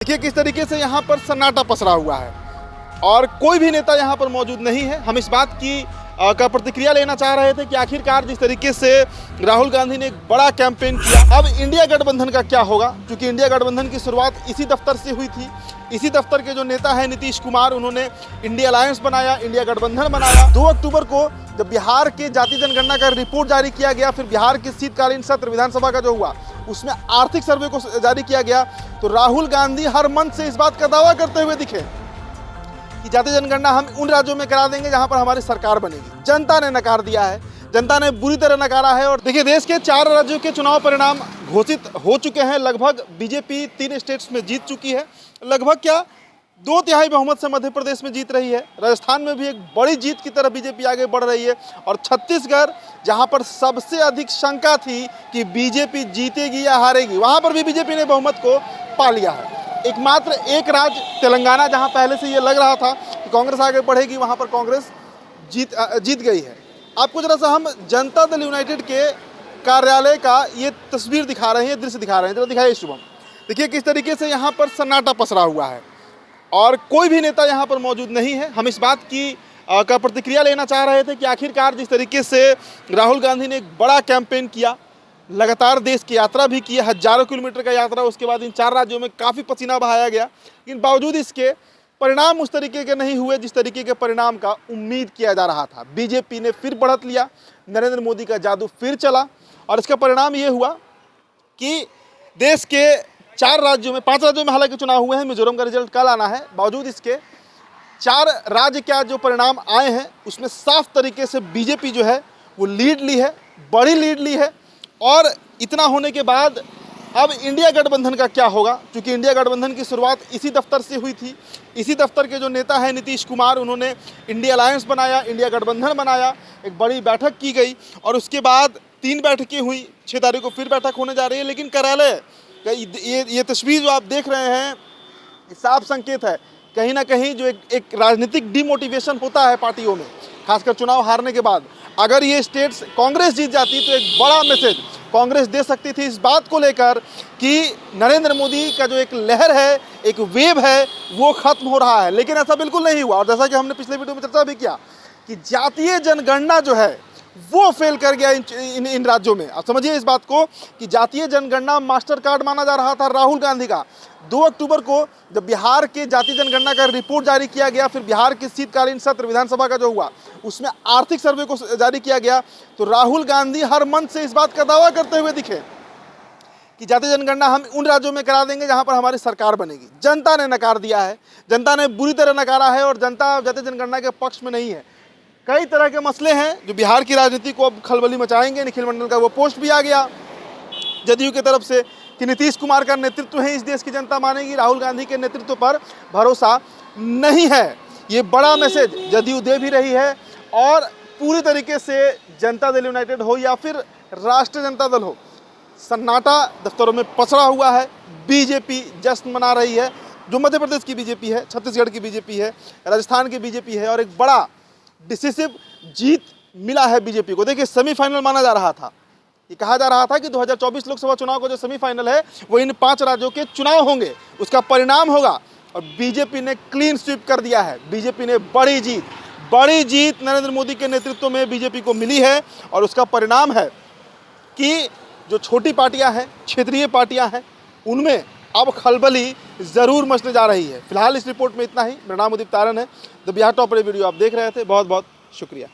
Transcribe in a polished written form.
देखिए किस तरीके से यहाँ पर सन्नाटा पसरा हुआ है और कोई भी नेता यहाँ पर मौजूद नहीं है। हम इस बात की का प्रतिक्रिया लेना चाह रहे थे कि आखिरकार जिस तरीके से राहुल गांधी ने एक बड़ा कैंपेन किया, अब इंडिया गठबंधन का क्या होगा, क्योंकि इंडिया गठबंधन की शुरुआत इसी दफ्तर से हुई थी। इसी दफ्तर के जो नेता हैं नीतीश कुमार, उन्होंने इंडिया अलायंस बनाया, इंडिया गठबंधन बनाया। 2 अक्टूबर को जब बिहार के जाति जनगणना का रिपोर्ट जारी किया गया, फिर बिहार के शीतकालीन सत्र विधानसभा का जो हुआ उसमें आर्थिक सर्वे को जारी किया गया, तो राहुल गांधी हर मंच से इस बात का दावा करते हुए दिखे कि जाति जनगणना हम उन राज्यों में करा देंगे जहां पर हमारी सरकार बनेगी। जनता ने नकार दिया है, जनता ने बुरी तरह नकारा है। और देखिए देश के 4 राज्यों के चुनाव परिणाम घोषित हो चुके हैं। लगभग बीजेपी 3 स्टेट्स में जीत चुकी है, लगभग क्या 2/3 बहुमत से मध्य प्रदेश में जीत रही है। राजस्थान में भी एक बड़ी जीत की तरफ बीजेपी आगे बढ़ रही है। और छत्तीसगढ़, जहां पर सबसे अधिक शंका थी कि बीजेपी जीतेगी या हारेगी, वहां पर भी बीजेपी ने बहुमत को पा लिया है। एकमात्र एक राज्य तेलंगाना, जहां पहले से ये लग रहा था कि कांग्रेस आगे बढ़ेगी, वहां पर कांग्रेस जीत गई है। आपको जरा सा हम जनता दल यूनाइटेड के कार्यालय का ये तस्वीर दिखा रहे हैं, दृश्य दिखा रहे हैं, जरा दिखाइए शुभम। देखिए किस तरीके से यहाँ पर सन्नाटा पसरा हुआ है और कोई भी नेता यहाँ पर मौजूद नहीं है। हम इस बात की का प्रतिक्रिया लेना चाह रहे थे कि आखिरकार जिस तरीके से राहुल गांधी ने एक बड़ा कैंपेन किया, लगातार देश की यात्रा भी की, हजारों किलोमीटर का यात्रा, उसके बाद इन 4 राज्यों में काफ़ी पसीना बहाया गया, लेकिन बावजूद इसके परिणाम उस तरीके के नहीं हुए जिस तरीके के परिणाम का उम्मीद किया जा रहा था। बीजेपी ने फिर बढ़त लिया, नरेंद्र मोदी का जादू फिर चला और इसका परिणाम ये हुआ कि देश के 4 राज्यों में, 5 राज्यों में हालांकि चुनाव हुए हैं, मिजोरम का रिजल्ट कल आना है, बावजूद इसके 4 राज्य का जो परिणाम आए हैं उसमें साफ तरीके से बीजेपी जो है वो लीड ली है, बड़ी लीड ली है। और इतना होने के बाद अब इंडिया गठबंधन का क्या होगा, क्योंकि इंडिया गठबंधन की शुरुआत इसी दफ्तर से हुई थी। इसी दफ्तर के जो नेता हैं नीतीश कुमार, उन्होंने इंडिया अलायंस बनाया, इंडिया गठबंधन बनाया, एक बड़ी बैठक की गई और उसके बाद 3 बैठकें हुई। 6 तारीख को फिर बैठक होने जा रही है। लेकिन कार्यालय ये तस्वीर जो आप देख रहे हैं, साफ संकेत है कहीं ना कहीं जो एक राजनीतिक डिमोटिवेशन होता है पार्टियों में, खासकर चुनाव हारने के बाद। अगर ये स्टेट्स कांग्रेस जीत जाती तो एक बड़ा मैसेज कांग्रेस दे सकती थी इस बात को लेकर कि नरेंद्र मोदी का जो एक लहर है, एक वेव है, वो खत्म हो रहा है। लेकिन ऐसा बिल्कुल नहीं हुआ। और जैसा कि हमने पिछले वीडियो में चर्चा भी किया कि जातीय जनगणना जो है वो फेल कर गया इन राज्यों में। आप समझिए इस बात को कि जातीय जनगणना मास्टर कार्ड माना जा रहा था राहुल गांधी का। 2 अक्टूबर को जब बिहार के जाति जनगणना का रिपोर्ट जारी किया गया, फिर बिहार के शीतकालीन सत्र विधानसभा का जो हुआ उसमें आर्थिक सर्वे को जारी किया गया, तो राहुल गांधी हर मंच से इस बात का दावा करते हुए दिखे कि जाति जनगणना हम उन राज्यों में करा देंगे जहां पर हमारी सरकार बनेगी। जनता ने नकार दिया है, जनता ने बुरी तरह नकारा है और जनता जाति जनगणना के पक्ष में नहीं है। कई तरह के मसले हैं जो बिहार की राजनीति को अब खलबली मचाएंगे। निखिल मंडल का वो पोस्ट भी आ गया जदयू की तरफ से कि नीतीश कुमार का नेतृत्व है इस देश की जनता मानेगी, राहुल गांधी के नेतृत्व पर भरोसा नहीं है। ये बड़ा मैसेज जदयू दे भी रही है और पूरी तरीके से जनता दल यूनाइटेड हो या फिर राष्ट्रीय जनता दल हो, सन्नाटा दफ्तरों में पसरा हुआ है। बीजेपी जश्न मना रही है, जो मध्य प्रदेश की बीजेपी है, छत्तीसगढ़ की बीजेपी है, राजस्थान की बीजेपी है, और एक बड़ा डिसिसिव जीत मिला है बीजेपी को। देखिए सेमीफाइनल माना जा रहा था, ये कहा जा रहा था कि 2024 लोकसभा चुनाव का जो सेमीफाइनल है वो इन 5 राज्यों के चुनाव होंगे, उसका परिणाम होगा। और बीजेपी ने क्लीन स्वीप कर दिया है। बीजेपी ने बड़ी जीत नरेंद्र मोदी के नेतृत्व में बीजेपी को मिली है और उसका परिणाम है कि जो छोटी पार्टियां हैं, क्षेत्रीय पार्टियां हैं, उनमें अब खलबली जरूर मचने जा रही है। फिलहाल इस रिपोर्ट में इतना ही। मेरा नाम उदित तारन है। द बिहार टॉप वीडियो आप देख रहे थे। बहुत बहुत शुक्रिया।